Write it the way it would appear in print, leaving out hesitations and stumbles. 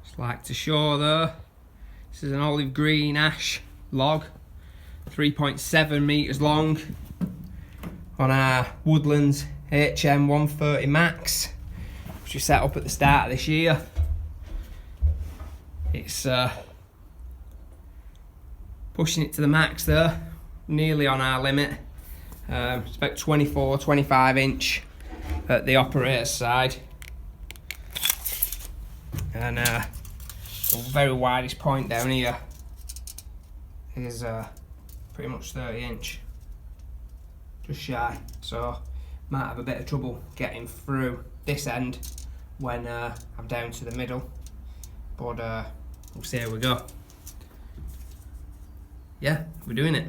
Just like to show though, this is an olive green ash log, 3.7 meters long, on our Woodlands HM130max, which we set up at the start of this year. It's pushing it to the max there, nearly on our limit. It's about 24-25 inch at the operator's side, and the very widest point down here is pretty much 30 inch, just shy, so might have a bit of trouble getting through this end when I'm down to the middle, but we'll see how we go. Yeah, we're doing it.